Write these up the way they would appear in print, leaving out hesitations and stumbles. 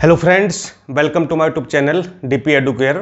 Hello friends, welcome to my YouTube channel DP Educare.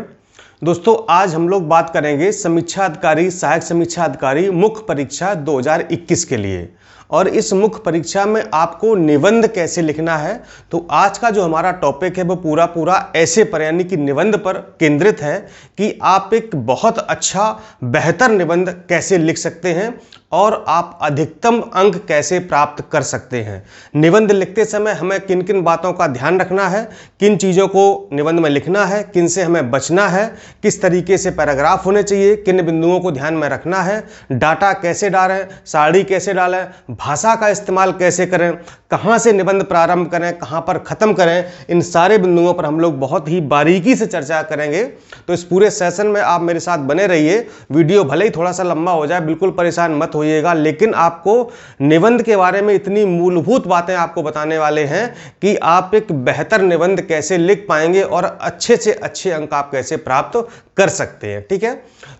दोस्तों, आज हम लोग बात करेंगे समीक्षा अधिकारी, सहायक समीक्षा अधिकारी मुख्य परीक्षा 2021 के लिए। और इस मुख्य परीक्षा में आपको निबंध कैसे लिखना है। तो आज का जो हमारा टॉपिक है वो पूरा ऐसे पर यानी कि निबंध पर केंद्रित है कि आप एक बहुत अच्छा बेहतर निबंध कैसे लिख सकते हैं और आप अधिकतम अंक कैसे प्राप्त कर सकते हैं। निबंध लिखते समय हमें किन किन बातों का ध्यान रखना है, किन चीज़ों को निबंध में लिखना है, किन से हमें बचना है, किस तरीके से पैराग्राफ होने चाहिए, किन बिंदुओं को ध्यान में रखना है, डाटा कैसे डालें, सारणी कैसे डालें, भाषा का इस्तेमाल कैसे करें, कहाँ से निबंध प्रारंभ करें, कहाँ पर ख़त्म करें, इन सारे बिंदुओं पर हम लोग बहुत ही बारीकी से चर्चा करेंगे। तो इस पूरे सेशन में आप मेरे साथ बने रहिए। वीडियो भले ही थोड़ा सा लंबा हो जाए, बिल्कुल परेशान मत होइएगा, लेकिन आपको निबंध के बारे में इतनी मूलभूत बातें आपको बताने वाले हैं कि आप एक बेहतर निबंध कैसे लिख पाएंगे और अच्छे से अच्छे अंक आप कैसे प्राप्त कर सकते हैं। ठीक है,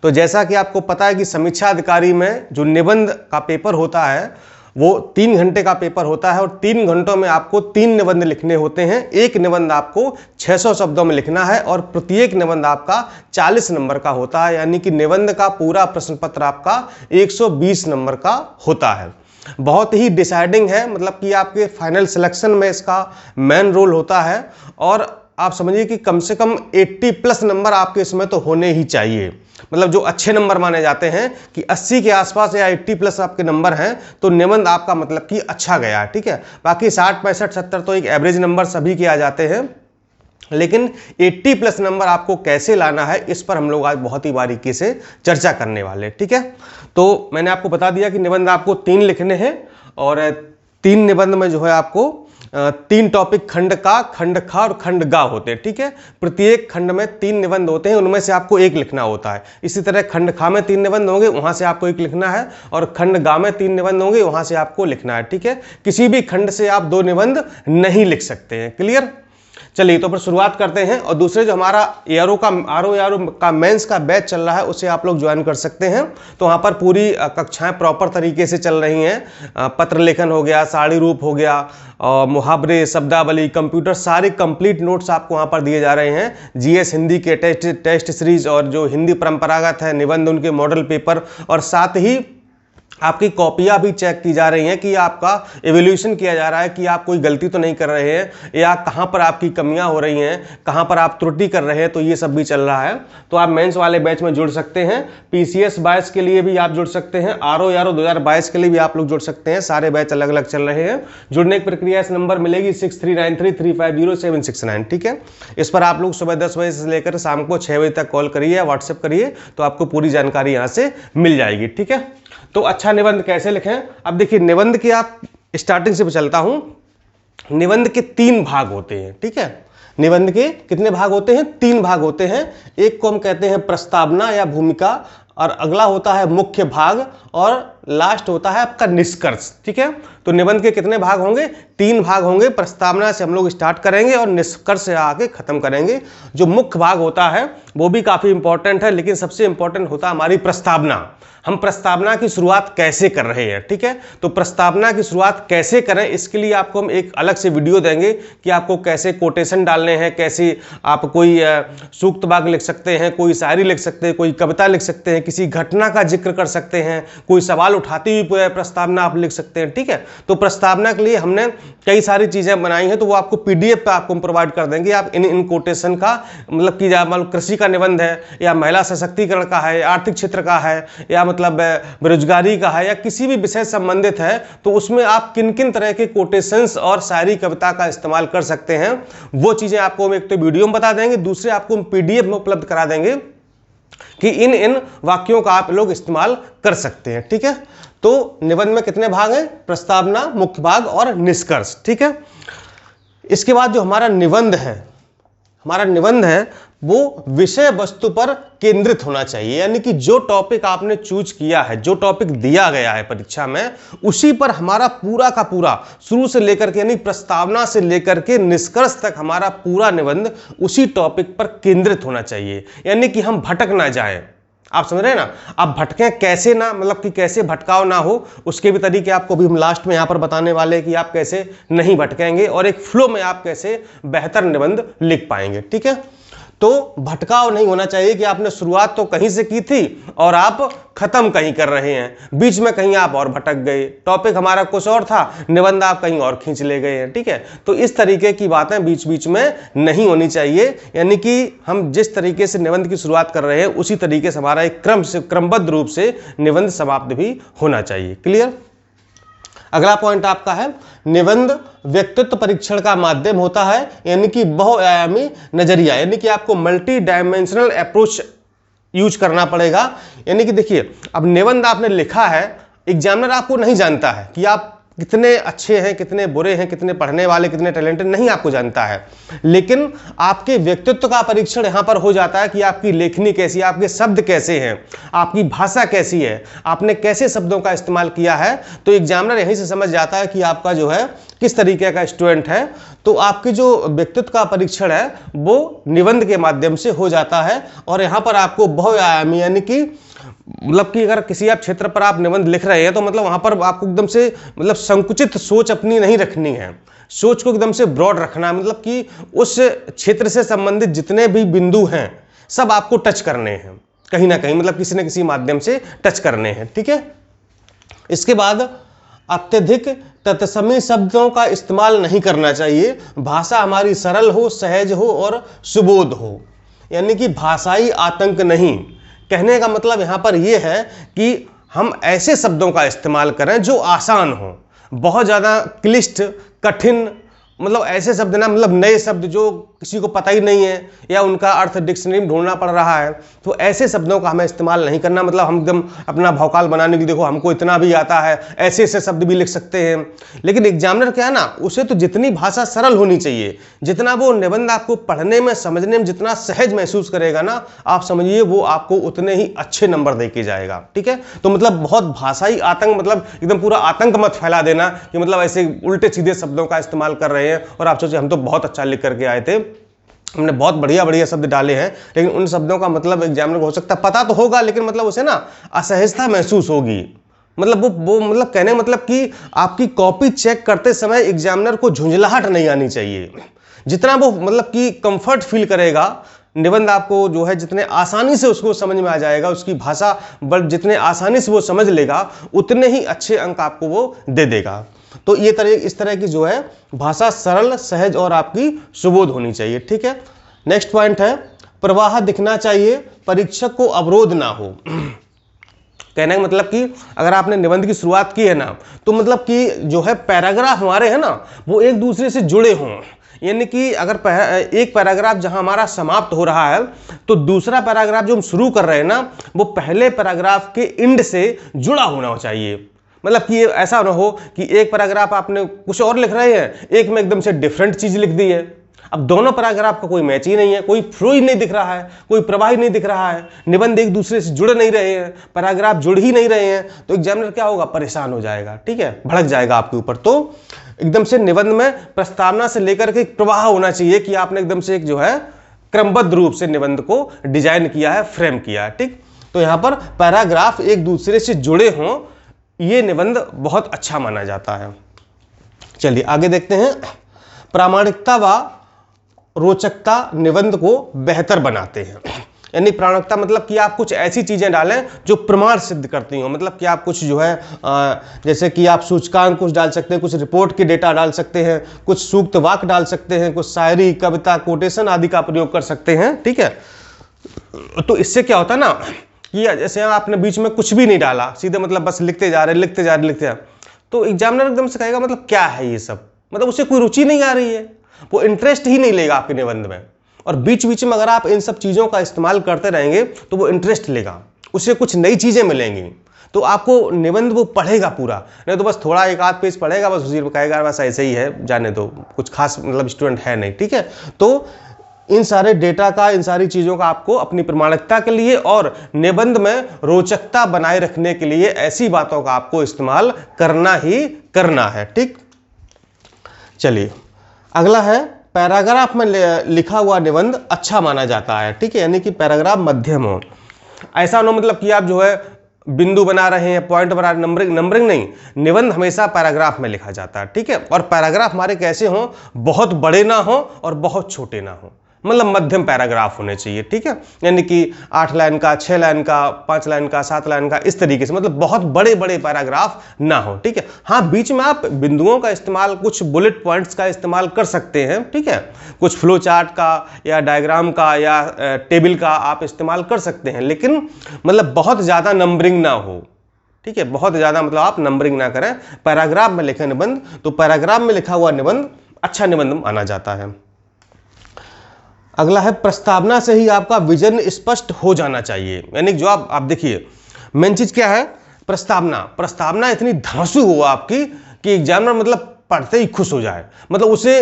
तो जैसा कि आपको पता है कि समीक्षा अधिकारी में जो निबंध का पेपर होता है वो 3 घंटे का पेपर होता है और 3 घंटों में आपको 3 निबंध लिखने होते हैं। एक निबंध आपको 600 शब्दों में लिखना है और प्रत्येक निबंध आपका 40 नंबर का होता है, यानी कि निबंध का पूरा प्रश्न पत्र आपका 120 नंबर का होता है। बहुत ही डिसाइडिंग है, मतलब कि आपके फाइनल सिलेक्शन में इसका मेन रोल होता है। और आप समझिए कि कम से कम 80 प्लस नंबर आपके इसमें तो होने ही चाहिए, मतलब जो अच्छे नंबर माने जाते हैं कि 80 के आसपास या 80 प्लस आपके नंबर हैं तो निबंध आपका मतलब कि अच्छा गया है। ठीक है, बाकी 60, 65, 70 तो एक एवरेज नंबर सभी के आ जाते हैं, लेकिन 80 प्लस नंबर आपको कैसे लाना है इस पर हम लोग आज बहुत ही बारीकी से चर्चा करने वाले। ठीक है, तो मैंने आपको बता दिया कि निबंध आपको 3 लिखने हैं और 3 निबंध में जो है आपको 3 टॉपिक खंड का, खंड खा और खंड गा होते हैं। ठीक है, प्रत्येक खंड में 3 निबंध होते हैं, उनमें से आपको एक लिखना होता है। इसी तरह खंड खा में 3 निबंध होंगे, वहां से आपको एक लिखना है, और खंड गा में 3 निबंध होंगे, वहां से आपको लिखना है। ठीक है, किसी भी खंड से आप 2 निबंध नहीं लिख सकते हैं। क्लियर? चलिए, तो फिर शुरुआत करते हैं। और दूसरे जो हमारा एआरओ का मेंस का बैच चल रहा है उसे आप लोग ज्वाइन कर सकते हैं। तो वहाँ पर पूरी कक्षाएं प्रॉपर तरीके से चल रही हैं। पत्र लेखन हो गया, साड़ी रूप हो गया, मुहावरे, शब्दावली, कंप्यूटर, सारे कंप्लीट नोट्स आपको वहाँ पर दिए जा रहे हैं। जीएस हिंदी के टेस्ट सीरीज और जो हिंदी परंपरागत है निबंध, उनके मॉडल पेपर, और साथ ही आपकी कॉपियां भी चेक की जा रही हैं कि आपका एवोल्यूशन किया जा रहा है कि आप कोई गलती तो नहीं कर रहे हैं या कहां पर आपकी कमियां हो रही हैं, कहां पर आप त्रुटि कर रहे हैं। तो ये सब भी चल रहा है। तो आप मेंस वाले बैच में जुड़ सकते हैं। पीसीएस बैच के लिए भी आप जुड़ सकते हैं, आरओ 2022 के लिए भी आप लोग जुड़ सकते हैं। सारे बैच अलग अलग चल रहे हैं। जुड़ने की प्रक्रिया इस नंबर मिलेगी 6393350769। ठीक है, इस पर आप लोग सुबह 10 बजे से लेकर शाम को 6 बजे तक कॉल करिए या व्हाट्सएप करिए, तो आपको पूरी जानकारी यहाँ से मिल जाएगी। ठीक है, तो अच्छा निबंध कैसे लिखें। अब देखिए, निबंध की आप स्टार्टिंग से चलता हूं। निबंध के 3 भाग होते हैं। ठीक है, निबंध के कितने भाग होते हैं? 3 भाग होते हैं। एक को हम कहते हैं प्रस्तावना या भूमिका, और अगला होता है मुख्य भाग, और लास्ट होता है आपका निष्कर्ष। ठीक है, तो निबंध के कितने भाग होंगे? 3 भाग होंगे। प्रस्तावना से हम लोग स्टार्ट करेंगे और निष्कर्ष से आके खत्म करेंगे। जो मुख्य भाग होता है वो भी काफी इंपॉर्टेंट है, लेकिन सबसे इंपॉर्टेंट होता है हमारी प्रस्तावना। हम प्रस्तावना की शुरुआत कैसे कर रहे हैं। ठीक है, तो प्रस्तावना की शुरुआत कैसे करें इसके लिए आपको हम एक अलग से वीडियो देंगे कि आपको कैसे कोटेशन डालने हैं, कैसे आप कोई सूक्त वाक्य लिख सकते हैं, कोई शायरी लिख सकते हैं, कोई कविता लिख सकते हैं, किसी घटना का जिक्र कर सकते हैं, कोई सवाल उठाती हुई प्रस्तावना आप लिख सकते हैं। ठीक है, तो प्रस्तावना के लिए हमने कई सारी चीजें बनाई हैं, तो वो आपको पीडीएफ पे आपको प्रोवाइड कर देंगे। आप इन कोटेशन का मतलब कि कृषि का निबंध है, या महिला सशक्तिकरण का है, आर्थिक क्षेत्र का है, या मतलब बेरोजगारी का है, या किसी भी विषय संबंधित है, तो उसमें आप किन किन तरह के कोटेशंस और शायरी कविता का इस्तेमाल कर सकते हैं, वो चीजें आपको हम एक तो वीडियो में बता देंगे, दूसरे आपको हम पीडीएफ में उपलब्ध करा देंगे कि इन वाक्यों का आप लोग इस्तेमाल कर सकते हैं। ठीक है, तो निबंध में कितने भाग हैं? प्रस्तावना, मुख्य भाग और निष्कर्ष। ठीक है, इसके बाद जो हमारा निबंध है वो विषय वस्तु पर केंद्रित होना चाहिए, यानी कि जो टॉपिक आपने चूज किया है, जो टॉपिक दिया गया है परीक्षा में, उसी पर हमारा पूरा का पूरा शुरू से लेकर के, यानी प्रस्तावना से लेकर के निष्कर्ष तक हमारा पूरा निबंध उसी टॉपिक पर केंद्रित होना चाहिए, यानी कि हम भटक ना जाएं। आप समझ रहे हैं ना। आप भटकें कैसे ना, मतलब कि कैसे भटकाव ना हो, उसके भी तरीके आपको भी हम लास्ट में यहाँ पर बताने वाले हैं कि आप कैसे नहीं भटकेंगे और एक फ्लो में आप कैसे बेहतर निबंध लिख पाएंगे। ठीक है, तो भटकाव नहीं होना चाहिए कि आपने शुरुआत तो कहीं से की थी और आप खत्म कहीं कर रहे हैं, बीच में कहीं आप और भटक गए, टॉपिक हमारा कुछ और था, निबंध आप कहीं और खींच ले गए हैं। ठीक है, तो इस तरीके की बातें बीच बीच में नहीं होनी चाहिए, यानी कि हम जिस तरीके से निबंध की शुरुआत कर रहे हैं उसी तरीके से हमारा एक क्रमबद्ध रूप से निबंध समाप्त भी होना चाहिए। क्लियर। अगला पॉइंट आपका है, निबंध व्यक्तित्व परीक्षण का माध्यम होता है, यानी कि बहुआयामी नजरिया, यानी कि आपको मल्टी डायमेंशनल अप्रोच यूज करना पड़ेगा। यानी कि देखिए, अब निबंध आपने लिखा है, एग्जामिनर आपको नहीं जानता है कि आप कितने अच्छे हैं, कितने बुरे हैं, कितने पढ़ने वाले, कितने टैलेंटेड, नहीं आपको जानता है, लेकिन आपके व्यक्तित्व का परीक्षण यहां पर हो जाता है कि आपकी लेखनी कैसी है, आपके शब्द कैसे हैं, आपकी भाषा कैसी है, आपने कैसे शब्दों का इस्तेमाल किया है। तो एग्जामिनर यहीं से समझ जाता है कि आपका जो है किस तरीके का स्टूडेंट है। तो आपके जो व्यक्तित्व का परीक्षण है वो निबंध के माध्यम से हो जाता है और यहां पर आपको बहुआयामी, यानी कि मतलब कि अगर किसी आप क्षेत्र पर आप निबंध लिख रहे हैं तो मतलब वहां पर आपको एकदम से मतलब संकुचित सोच अपनी नहीं रखनी है, सोच को एकदम से ब्रॉड रखना है, मतलब कि उस क्षेत्र से संबंधित जितने भी बिंदु हैं सब आपको टच करने हैं कहीं ना कहीं, मतलब किसी न किसी माध्यम से टच करने हैं। ठीक है, इसके बाद अत्यधिक तत्समी शब्दों का इस्तेमाल नहीं करना चाहिए, भाषा हमारी सरल हो, सहज हो और सुबोध हो, यानी कि भाषाई आतंक नहीं। कहने का मतलब यहां पर यह है कि हम ऐसे शब्दों का इस्तेमाल करें जो आसान हो, बहुत ज़्यादा क्लिष्ट कठिन, मतलब ऐसे शब्द ना, मतलब नए शब्द जो किसी को पता ही नहीं है या उनका अर्थ डिक्शनरी में ढूंढना पड़ रहा है, तो ऐसे शब्दों का हमें इस्तेमाल नहीं करना। मतलब हम एकदम अपना भौकाल बनाने की, देखो हमको इतना भी आता है, ऐसे ऐसे शब्द भी लिख सकते हैं। लेकिन एग्जामिनर क्या है ना, उसे तो जितनी भाषा सरल होनी चाहिए, जितना वो निबंध आपको पढ़ने में समझने में जितना सहज महसूस करेगा ना, आप समझिए वो आपको उतने ही अच्छे नंबर दे के जाएगा। ठीक है, तो मतलब बहुत भाषाई आतंक, मतलब एकदम पूरा आतंक मत फैला देना कि मतलब ऐसे उल्टे सीधे शब्दों का इस्तेमाल कर रहे हैं और आप सोचिए हम तो बहुत अच्छा लिख करके आए थे, हमने बहुत बढ़िया बढ़िया शब्द डाले हैं, लेकिन उन शब्दों का मतलब एग्जामिनर को हो सकता है पता तो होगा, लेकिन मतलब उसे ना असहजता महसूस होगी। मतलब वो मतलब कहने मतलब कि आपकी कॉपी चेक करते समय एग्जामिनर को झुंझलाहट नहीं आनी चाहिए। जितना वो मतलब कि कंफर्ट फील करेगा, निबंध आपको जो है जितने आसानी से उसको समझ में आ जाएगा, उसकी भाषा जितने आसानी से वो समझ लेगा, उतने ही अच्छे अंक आपको वो दे देगा। तो ये इस तरह की जो है भाषा सरल, सहज और आपकी सुबोध होनी चाहिए। ठीक है, नेक्स्ट पॉइंट है, प्रवाह दिखना चाहिए, परीक्षक को अवरोध ना हो। कहने का मतलब कि अगर आपने निबंध की शुरुआत की है ना, तो मतलब कि जो है पैराग्राफ हमारे है ना वो एक दूसरे से जुड़े हों, यानी कि अगर एक पैराग्राफ जहां हमारा समाप्त हो रहा है तो दूसरा पैराग्राफ जो हम शुरू कर रहे हैं ना, वो पहले पैराग्राफ के एंड से जुड़ा होना चाहिए। मतलब कि ऐसा ना हो कि एक पैराग्राफ आपने कुछ और लिख रहे हैं, एक में एकदम से डिफरेंट चीज लिख दी है, अब दोनों पैराग्राफ का कोई मैच ही नहीं है, कोई फ्लो ही नहीं दिख रहा है, कोई प्रवाह ही नहीं दिख रहा है, निबंध एक दूसरे से जुड़ नहीं रहे हैं, पैराग्राफ जुड़ ही नहीं रहे हैं, तो एग्जामिनर क्या होगा, परेशान हो जाएगा। ठीक है, भड़क जाएगा आपके ऊपर। तो एकदम से निबंध में प्रस्तावना से लेकर के प्रवाह होना चाहिए कि आपने एकदम से एक जो है क्रमबद्ध रूप से निबंध को डिजाइन किया है, फ्रेम किया है। ठीक, तो यहां पर पैराग्राफ एक दूसरे से जुड़े हों, ये निबंध बहुत अच्छा माना जाता है। चलिए आगे देखते हैं, प्रामाणिकता व रोचकता निबंध को बेहतर बनाते हैं। यानी प्रामाणिकता मतलब कि आप कुछ ऐसी चीजें डालें जो प्रमाण सिद्ध करती हो, मतलब कि आप कुछ जो है जैसे कि आप सूचकांक कुछ डाल सकते हैं, कुछ रिपोर्ट के डेटा डाल सकते हैं, कुछ सूक्त वाक्य डाल सकते हैं, कुछ शायरी, कविता, कोटेशन आदि का प्रयोग कर सकते हैं। ठीक है, तो इससे क्या होता है ना कि जैसे आपने बीच में कुछ भी नहीं डाला, सीधे मतलब बस लिखते जा रहे लिखते जा रहे, तो एग्जामिनर एकदम से कहेगा मतलब क्या है ये सब, मतलब उसे कोई रुचि नहीं आ रही है, वो इंटरेस्ट ही नहीं लेगा आपके निबंध में। और बीच बीच में अगर आप इन सब चीजों का इस्तेमाल करते रहेंगे तो वो इंटरेस्ट लेगा, उसे कुछ नई चीजें मिलेंगी, तो आपको निबंध वो पढ़ेगा पूरा, नहीं तो बस थोड़ा एक आध पेज पढ़ेगा, बस उसी कहेगा बस ऐसे ही है, जाने दो, कुछ खास मतलब स्टूडेंट है नहीं। ठीक है, तो इन सारे डेटा का, इन सारी चीजों का आपको अपनी प्रमाणिकता के लिए और निबंध में रोचकता बनाए रखने के लिए ऐसी बातों का आपको इस्तेमाल करना ही करना है। ठीक, चलिए अगला है, पैराग्राफ में लिखा हुआ निबंध अच्छा माना जाता है। ठीक है, यानी कि पैराग्राफ मध्यम हो। ऐसा ना मतलब कि आप जो है बिंदु बना रहे हैं, पॉइंट बना रहे हैं, नंबरिंग नहीं, निबंध हमेशा पैराग्राफ में लिखा जाता है, ठीक है। और पैराग्राफ हमारे कैसे हों, बहुत बड़े ना हो और बहुत छोटे ना हो, मतलब मध्यम पैराग्राफ होने चाहिए, ठीक है। यानी कि 8 लाइन का, 6 लाइन का, 5 लाइन का, 7 लाइन का, इस तरीके से, मतलब बहुत बड़े बड़े पैराग्राफ ना हो, ठीक है। हाँ, बीच में आप बिंदुओं का इस्तेमाल, कुछ बुलेट पॉइंट्स का इस्तेमाल कर सकते हैं, ठीक है। कुछ फ्लो चार्ट का या डायग्राम का या टेबल का आप इस्तेमाल कर सकते हैं, लेकिन मतलब बहुत ज़्यादा नंबरिंग ना हो, ठीक है। बहुत ज़्यादा मतलब आप नंबरिंग ना करें। पैराग्राफ में लिखे निबंध, तो पैराग्राफ में लिखा हुआ निबंध अच्छा निबंध माना जाता है। अगला है प्रस्तावना से ही आपका विजन स्पष्ट हो जाना चाहिए। यानी जो आप देखिए, मेन चीज क्या है, प्रस्तावना। प्रस्तावना इतनी धांसू हो आपकी कि एग्जामिनर मतलब पढ़ते ही खुश हो जाए, मतलब उसे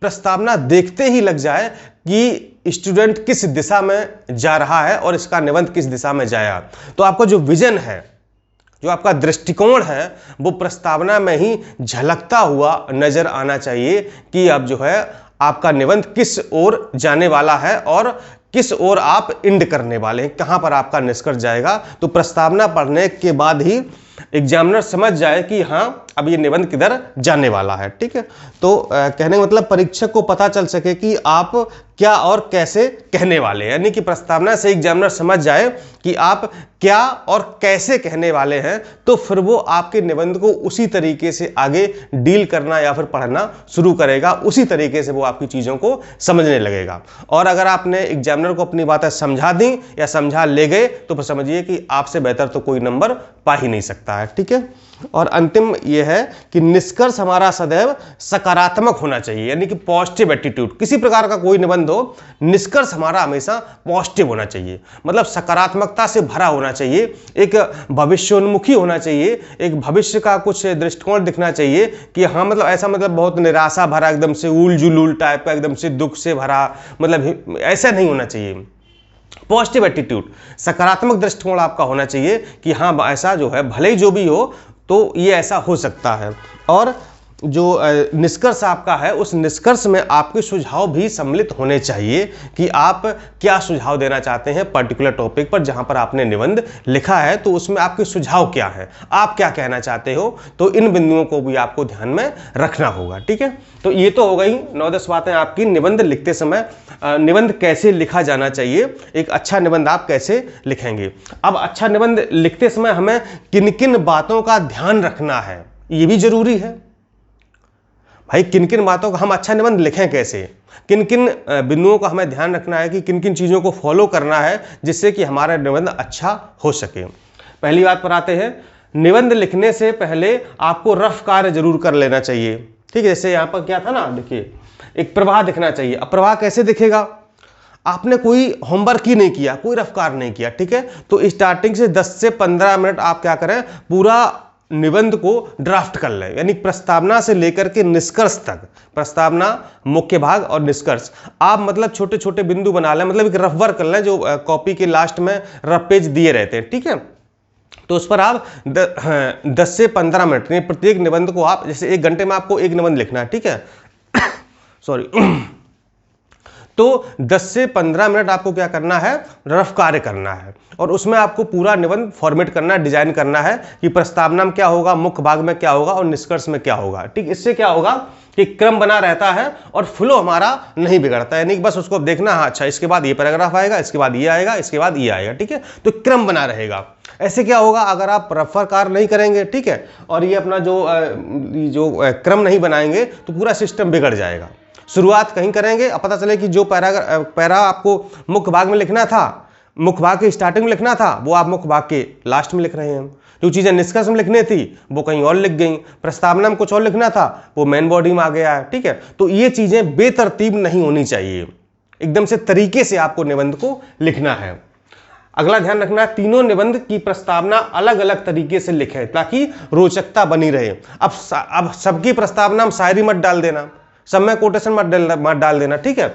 प्रस्तावना देखते ही लग जाए कि स्टूडेंट किस दिशा में जा रहा है और इसका निबंध किस दिशा में जाएगा। तो आपका जो विजन है, जो आपका दृष्टिकोण है, वो प्रस्तावना में ही झलकता हुआ नजर आना चाहिए कि अब जो है आपका निबंध किस ओर जाने वाला है और किस ओर आप एंड करने वाले हैं, कहां पर आपका निष्कर्ष जाएगा। तो प्रस्तावना पढ़ने के बाद ही एग्जामिनर समझ जाए कि हाँ अब ये निबंध किधर जाने वाला है, ठीक है। तो कहने का मतलब परीक्षक को पता चल सके कि आप क्या और कैसे कहने वाले हैं, यानी कि प्रस्तावना से एग्जामिनर समझ जाए कि आप क्या और कैसे कहने वाले हैं, तो फिर वो आपके निबंध को उसी तरीके से आगे डील करना या फिर पढ़ना शुरू करेगा, उसी तरीके से वो आपकी चीज़ों को समझने लगेगा। और अगर आपने एग्जामिनर को अपनी बातें समझा दी या समझा ले गए, तो फिर समझिए कि आपसे बेहतर तो कोई नंबर पा ही नहीं सकता है, ठीक है। और अंतिम यह है कि निष्कर्ष हमारा सदैव सकारात्मक होना चाहिए, यानी कि पॉजिटिव एटीट्यूड। किसी प्रकार का कोई निबंध हो, निष्कर्ष हमारा हमेशा पॉजिटिव होना चाहिए, मतलब सकारात्मकता से भरा होना चाहिए, एक भविष्योन्मुखी होना चाहिए, एक भविष्य का कुछ दृष्टिकोण दिखना चाहिए कि हाँ मतलब ऐसा, मतलब बहुत निराशा भरा, एकदम से उल जुलूल टाइप का, एकदम से दुख से भरा, मतलब ऐसा नहीं होना चाहिए। पॉजिटिव एटीट्यूड, सकारात्मक दृष्टिकोण आपका होना चाहिए कि हाँ ऐसा जो है, भले ही जो भी हो तो ये ऐसा हो सकता है। और जो निष्कर्ष आपका है, उस निष्कर्ष में आपके सुझाव भी सम्मिलित होने चाहिए कि आप क्या सुझाव देना चाहते हैं पर्टिकुलर टॉपिक पर जहां पर आपने निबंध लिखा है, तो उसमें आपके सुझाव क्या है, आप क्या कहना चाहते हो। तो इन बिंदुओं को भी आपको ध्यान में रखना होगा, ठीक है। तो ये तो हो गई 9-10 बातें आपकी निबंध लिखते समय, निबंध कैसे लिखा जाना चाहिए, एक अच्छा निबंध आप कैसे लिखेंगे। अब अच्छा निबंध लिखते समय हमें किन किन बातों का ध्यान रखना है, ये भी जरूरी है भाई। किन किन बातों का हम अच्छा निबंध लिखें कैसे, किन किन बिंदुओं का हमें ध्यान रखना है, कि किन किन चीज़ों को फॉलो करना है जिससे कि हमारा निबंध अच्छा हो सके। पहली बात पर आते हैं, निबंध लिखने से पहले आपको रफ कार्य जरूर कर लेना चाहिए, ठीक है। जैसे यहाँ पर क्या था ना, देखिए एक प्रवाह दिखना चाहिए। अब प्रवाह कैसे दिखेगा, आपने कोई होमवर्क ही नहीं किया, कोई रफ कार्य नहीं किया, ठीक है। तो स्टार्टिंग से 10 से 15 मिनट आप क्या करें, पूरा निबंध को ड्राफ्ट कर लें, यानी प्रस्तावना से लेकर के निष्कर्ष तक, प्रस्तावना, मुख्य भाग और निष्कर्ष, आप मतलब छोटे छोटे बिंदु बना लें, मतलब एक रफ वर्क कर लें जो कॉपी के लास्ट में रफ पेज दिए रहते हैं, ठीक है। तो उस पर आप 10 से 15 मिनट, प्रत्येक निबंध को आप, जैसे 1 घंटे में आपको एक निबंध लिखना है, ठीक है सॉरी तो 10 से 15 मिनट आपको क्या करना है, रफ कार्य करना है, और उसमें आपको पूरा निबंध फॉर्मेट करना है, डिजाइन करना है कि प्रस्तावना में क्या होगा, मुख्य भाग में क्या होगा और निष्कर्ष में क्या होगा, ठीक। इससे क्या होगा कि क्रम बना रहता है और फ्लो हमारा नहीं बिगड़ता है, यानी कि बस उसको देखना, हाँ अच्छा इसके बाद ये पैराग्राफ आएगा, इसके बाद ये आएगा, इसके बाद ये आएगा, ठीक है। तो क्रम बना रहेगा। ऐसे क्या होगा, अगर आप रफर कार्य नहीं करेंगे, ठीक है, और ये अपना जो क्रम नहीं बनाएंगे, तो पूरा सिस्टम बिगड़ जाएगा। शुरुआत कहीं करेंगे, अब पता चले कि जो पैरा आपको मुख्य भाग में लिखना था, मुख्य भाग के स्टार्टिंग में लिखना था, वो आप मुख्य भाग के लास्ट में लिख रहे हैं। जो चीज़ें निष्कर्ष में लिखनी थी वो कहीं और लिख गई, प्रस्तावना में कुछ और लिखना था वो मेन बॉडी में आ गया है, ठीक है। तो ये चीज़ें बेतरतीब नहीं होनी चाहिए, एकदम से तरीके से आपको निबंध को लिखना है। अगला ध्यान रखना है, तीनों निबंध की प्रस्तावना अलग अलग तरीके से लिखें ताकि रोचकता बनी रहे। अब सबकी प्रस्तावना में शायरी मत डाल देना, सब में कोटेशन मत डाल देना, ठीक है।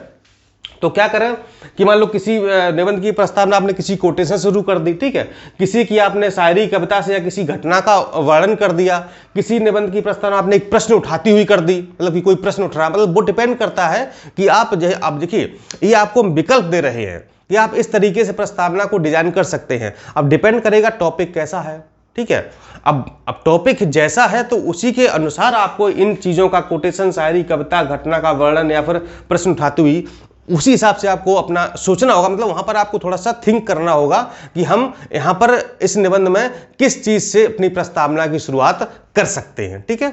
तो क्या करें कि मान लो किसी निबंध की प्रस्तावना आपने किसी कोटेशन से शुरू कर दी, ठीक है, किसी की आपने शायरी कविता से या किसी घटना का वर्णन कर दिया, किसी निबंध की प्रस्तावना आपने एक प्रश्न उठाती हुई कर दी, मतलब कि कोई प्रश्न उठ रहा है, मतलब वो डिपेंड करता है कि आप देखिए ये आपको विकल्प दे रहे हैं कि कि आप इस तरीके से प्रस्तावना को डिजाइन कर सकते हैं। अब डिपेंड करेगा टॉपिक कैसा है, ठीक है। अब टॉपिक जैसा है तो उसी के अनुसार आपको इन चीज़ों का कोटेशन, शायरी, कविता, घटना का वर्णन या फिर प्रश्न उठाते हुए उसी हिसाब से आपको अपना सोचना होगा। मतलब वहां पर आपको थोड़ा सा थिंक करना होगा कि हम यहाँ पर इस निबंध में किस चीज से अपनी प्रस्तावना की शुरुआत कर सकते हैं, ठीक है।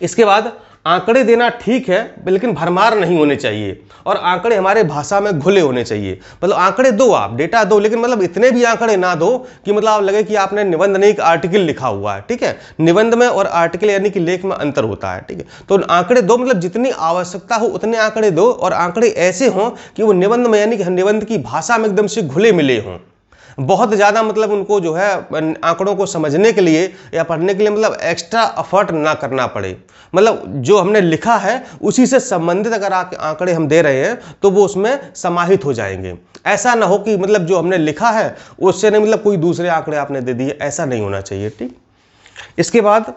इसके बाद आंकड़े देना ठीक है, लेकिन भरमार नहीं होने चाहिए और आंकड़े हमारे भाषा में घुले होने चाहिए। मतलब आंकड़े दो, आप डेटा दो, लेकिन मतलब इतने भी आंकड़े ना दो कि मतलब आप लगे कि आपने निबंध नहीं, एक आर्टिकल लिखा हुआ है, ठीक है। निबंध में और आर्टिकल यानी कि लेख में अंतर होता है, ठीक है। तो आंकड़े दो, मतलब जितनी आवश्यकता हो उतने आंकड़े दो, और आंकड़े ऐसे हों कि वो निबंध में यानी कि निबंध की भाषा में एकदम से घुले मिले हों। बहुत ज़्यादा मतलब उनको जो है आंकड़ों को समझने के लिए या पढ़ने के लिए मतलब एक्स्ट्रा एफर्ट ना करना पड़े। मतलब जो हमने लिखा है उसी से संबंधित अगर आंकड़े हम दे रहे हैं तो वो उसमें समाहित हो जाएंगे। ऐसा ना हो कि मतलब जो हमने लिखा है उससे नहीं मतलब कोई दूसरे आंकड़े आपने दे दिए, ऐसा नहीं होना चाहिए, ठीक। इसके बाद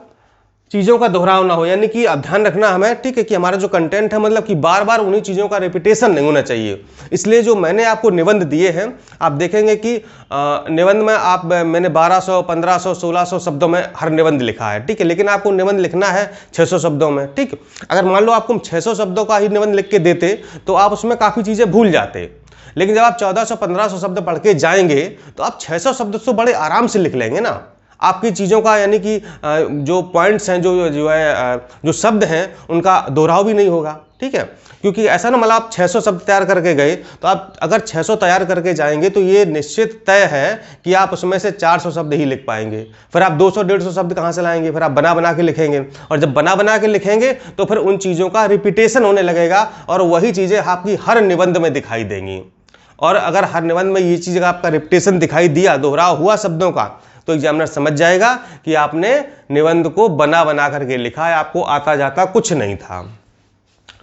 चीज़ों का दोहराव ना हो, यानी कि अब ध्यान रखना हमें, ठीक है, कि हमारा जो कंटेंट है मतलब कि बार बार उन्हीं चीज़ों का रिपीटेशन नहीं होना चाहिए। इसलिए जो मैंने आपको निबंध दिए हैं, आप देखेंगे कि निबंध में मैंने 1200, 1500, 1600 शब्दों में हर निबंध लिखा है, ठीक है। लेकिन आपको निबंध लिखना है 600 शब्दों में, ठीक। अगर मान लो आपको 600 शब्दों का ही निबंध लिख के देते तो आप उसमें काफ़ी चीज़ें भूल जाते। लेकिन जब आप 1400, 1500 शब्द पढ़ के जाएंगे तो आप 600 शब्द तो बड़े आराम से लिख लेंगे ना। आपकी चीज़ों का यानी कि जो पॉइंट्स हैं, जो शब्द हैं, उनका दोहराव भी नहीं होगा, ठीक है। क्योंकि ऐसा ना मतलब आप 600 शब्द तैयार करके गए तो आप अगर 600 तैयार करके जाएंगे तो ये निश्चित तय है कि आप उसमें से 400 शब्द ही लिख पाएंगे। फिर आप 200-150 शब्द कहाँ से लाएंगे? फिर आप बना बना के लिखेंगे, और जब बना बना के लिखेंगे तो फिर उन चीज़ों का रिपीटेशन होने लगेगा और वही चीज़ें आपकी हर निबंध में दिखाई देंगी। और अगर हर निबंध में ये चीज़ आपका रिपीटेशन दिखाई दिया, दोहराव हुआ शब्दों का, तो एग्जामिनर समझ जाएगा कि आपने निबंध को बना बना करके लिखा है, आपको आता जाता कुछ नहीं था।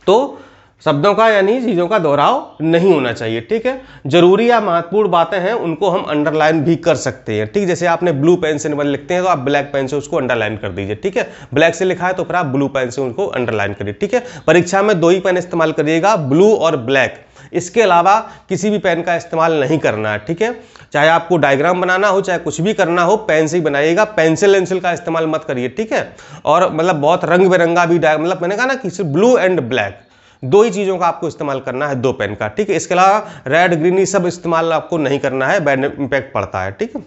तो शब्दों का यानी चीज़ों का दोहराव नहीं होना चाहिए, ठीक है। जरूरी या महत्वपूर्ण बातें हैं उनको हम अंडरलाइन भी कर सकते हैं, ठीक। जैसे आपने ब्लू पेन से निबंध लिखते हैं तो आप ब्लैक पेन से उसको अंडरलाइन कर दीजिए, ठीक है। ब्लैक से लिखा है तो फिर आप ब्लू पेन से उनको अंडरलाइन करिए, ठीक है। परीक्षा में 2 ही पेन इस्तेमाल करिएगा, ब्लू और ब्लैक। इसके अलावा किसी भी पेन का इस्तेमाल नहीं करना है, ठीक है। चाहे आपको डायग्राम बनाना हो, चाहे कुछ भी करना हो, पेन से ही बनाइएगा, पेंसिल का इस्तेमाल मत करिए, ठीक है। और मतलब बहुत रंग बिरंगा भी मतलब मैंने कहा ना कि सिर्फ ब्लू एंड ब्लैक 2 ही चीज़ों का आपको इस्तेमाल करना है, 2 पेन का, ठीक है। इसके अलावा रेड, ग्रीन ये सब इस्तेमाल आपको नहीं करना है, बैड इंपैक्ट पड़ता है, ठीक है।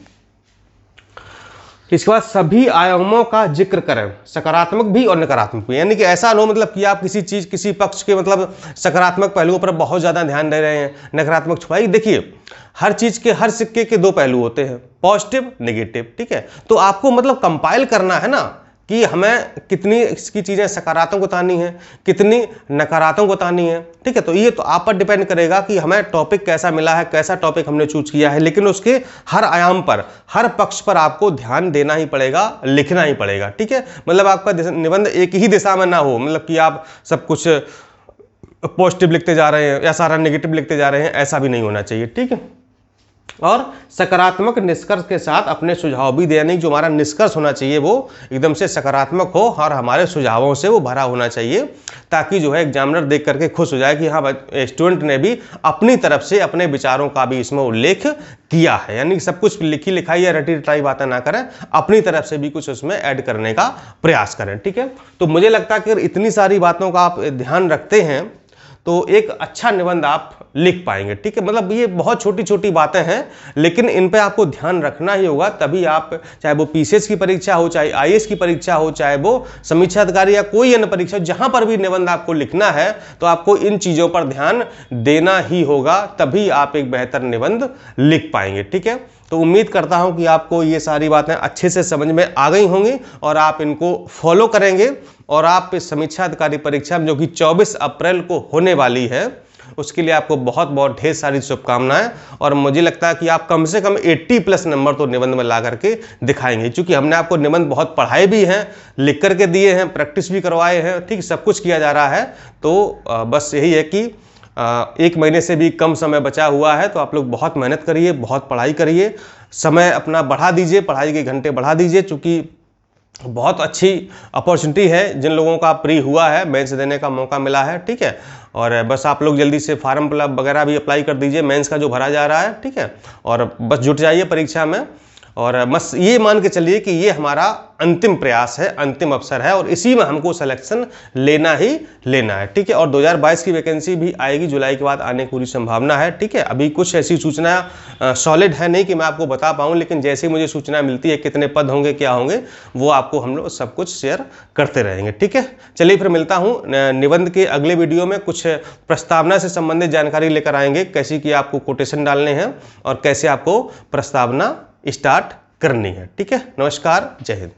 इसके बाद सभी आयामों का जिक्र करें, सकारात्मक भी और नकारात्मक भी। यानी कि ऐसा ना हो मतलब कि आप किसी चीज़, किसी पक्ष के मतलब सकारात्मक पहलुओं पर बहुत ज़्यादा ध्यान दे रहे हैं, नकारात्मक छुपाई। देखिए हर चीज़ के, हर सिक्के के 2 पहलू होते हैं, पॉजिटिव, नेगेटिव, ठीक है। तो आपको मतलब कंपाइल करना है ना कि हमें कितनी इसकी चीज़ें सकारात्मक बतानी है, कितनी नकारात्मक बतानी है, ठीक है। तो ये तो आप पर डिपेंड करेगा कि हमें टॉपिक कैसा मिला है, कैसा टॉपिक हमने चूज किया है। लेकिन उसके हर आयाम पर, हर पक्ष पर आपको ध्यान देना ही पड़ेगा, लिखना ही पड़ेगा, ठीक है। मतलब आपका निबंध एक ही दिशा में ना हो, मतलब कि आप सब कुछ पॉजिटिव लिखते जा रहे हैं या सारा नेगेटिव लिखते जा रहे हैं, ऐसा भी नहीं होना चाहिए, ठीक है। और सकारात्मक निष्कर्ष के साथ अपने सुझाव भी देने, जो हमारा निष्कर्ष होना चाहिए वो एकदम से सकारात्मक हो और हमारे सुझावों से वो भरा होना चाहिए, ताकि जो है एग्जामिनर देख करके खुश हो जाए कि हाँ स्टूडेंट ने भी अपनी तरफ से अपने विचारों का भी इसमें उल्लेख किया है। यानी सब कुछ लिखी लिखाई या रटी रटाई बातें ना करें, अपनी तरफ से भी कुछ उसमें ऐड करने का प्रयास करें, ठीक है। तो मुझे लगता है कि अगर इतनी सारी बातों का आप ध्यान रखते हैं तो एक अच्छा निबंध आप लिख पाएंगे, ठीक है। मतलब ये बहुत छोटी छोटी बातें हैं, लेकिन इन पे आपको ध्यान रखना ही होगा, तभी आप, चाहे वो पीसीएस की परीक्षा हो, चाहे आईएएस की परीक्षा हो, चाहे वो समीक्षा अधिकारी या कोई अन्य परीक्षा, जहां पर भी निबंध आपको लिखना है तो आपको इन चीजों पर ध्यान देना ही होगा, तभी आप एक बेहतर निबंध लिख पाएंगे, ठीक है। तो उम्मीद करता हूं कि आपको ये सारी बातें अच्छे से समझ में आ गई होंगी और आप इनको फॉलो करेंगे और आप इस समीक्षा अधिकारी परीक्षा जो कि 24 अप्रैल को होने वाली है, उसके लिए आपको बहुत बहुत ढेर सारी शुभकामनाएं। और मुझे लगता है कि आप कम से कम 80+ नंबर तो निबंध में ला करके दिखाएंगे, क्योंकि हमने आपको निबंध बहुत पढ़ाए भी हैं, लिख करके दिए हैं, प्रैक्टिस भी करवाए हैं, ठीक, सब कुछ किया जा रहा है। तो बस यही है कि 1 महीने से भी कम समय बचा हुआ है, तो आप लोग बहुत मेहनत करिए, बहुत पढ़ाई करिए, समय अपना बढ़ा दीजिए, पढ़ाई के घंटे बढ़ा दीजिए, चूँकि बहुत अच्छी अपॉर्चुनिटी है जिन लोगों का प्री हुआ है, मेंस देने का मौका मिला है, ठीक है। और बस आप लोग जल्दी से फार्म वगैरह भी अप्लाई कर दीजिए, मेंस का जो भरा जा रहा है, ठीक है। और बस जुट जाइए परीक्षा में, और बस ये मान के चलिए कि ये हमारा अंतिम प्रयास है, अंतिम अवसर है, और इसी में हमको सिलेक्शन लेना ही लेना है, ठीक है। और 2022 की वैकेंसी भी आएगी, जुलाई के बाद आने की पूरी संभावना है, ठीक है। अभी कुछ ऐसी सूचना सॉलिड है नहीं कि मैं आपको बता पाऊँ, लेकिन जैसे ही मुझे सूचना मिलती है कितने पद होंगे, क्या होंगे, वो आपको हम लोग सब कुछ शेयर करते रहेंगे, ठीक है। चलिए फिर मिलता हूँ निबंध के अगले वीडियो में, कुछ प्रस्तावना से संबंधित जानकारी लेकर आएंगे, कैसी कि आपको कोटेशन डालने हैं और कैसे आपको प्रस्तावना स्टार्ट करनी है, ठीक है। नमस्कार, जय हिंद।